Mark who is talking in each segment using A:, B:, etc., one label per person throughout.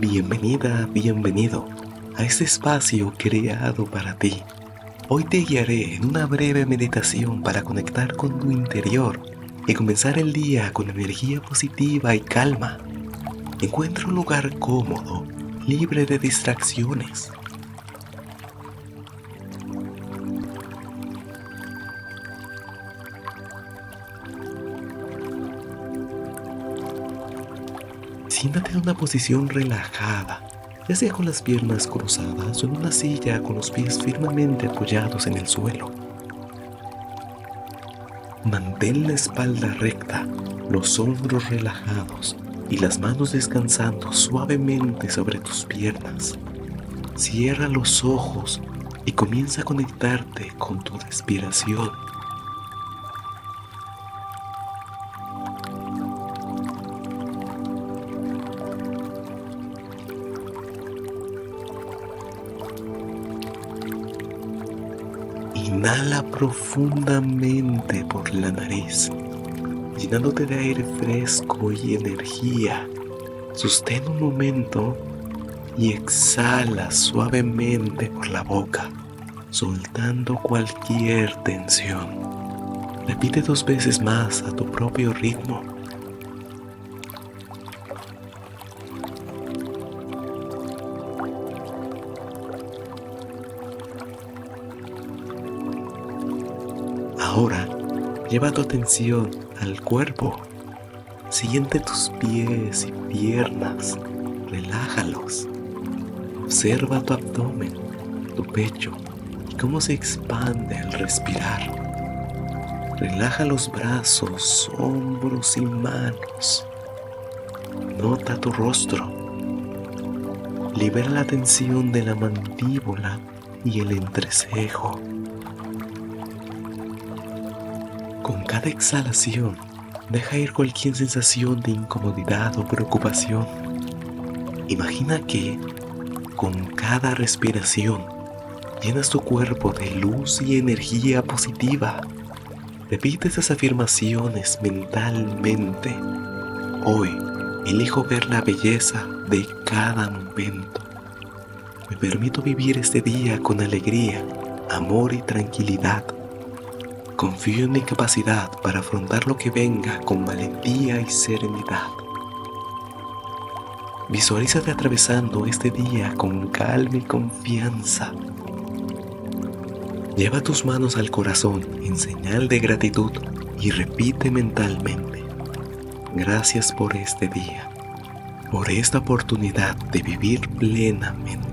A: Bienvenida, bienvenido a este espacio creado para ti. Hoy te guiaré en una breve meditación para conectar con tu interior y comenzar el día con energía positiva y calma. Encuentra un lugar cómodo, libre de distracciones. Siéntate en una posición relajada, ya sea con las piernas cruzadas o en una silla con los pies firmemente apoyados en el suelo. Mantén la espalda recta, los hombros relajados y las manos descansando suavemente sobre tus piernas. Cierra los ojos y comienza a conectarte con tu respiración. Inhala profundamente por la nariz, llenándote de aire fresco y energía. Sostén un momento y exhala suavemente por la boca, soltando cualquier tensión. Repite 2 veces más a tu propio ritmo. Ahora, lleva tu atención al cuerpo. Siente tus pies y piernas, relájalos. Observa tu abdomen, tu pecho y cómo se expande al respirar. Relaja los brazos, hombros y manos. Nota tu rostro. Libera la tensión de la mandíbula y el entrecejo. Con cada exhalación, deja ir cualquier sensación de incomodidad o preocupación. Imagina que, con cada respiración, llenas tu cuerpo de luz y energía positiva. Repite esas afirmaciones mentalmente. Hoy, elijo ver la belleza de cada momento. Me permito vivir este día con alegría, amor y tranquilidad. Confío en mi capacidad para afrontar lo que venga con valentía y serenidad. Visualízate atravesando este día con calma y confianza. Lleva tus manos al corazón en señal de gratitud y repite mentalmente: gracias por este día, por esta oportunidad de vivir plenamente.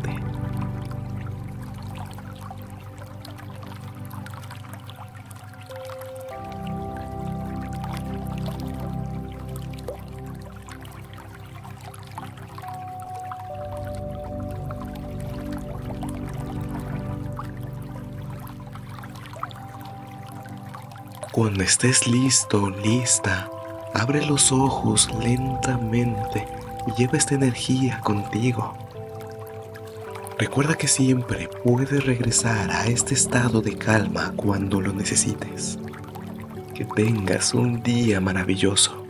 A: Cuando estés listo, lista, abre los ojos lentamente y lleva esta energía contigo. Recuerda que siempre puedes regresar a este estado de calma cuando lo necesites. Que tengas un día maravilloso.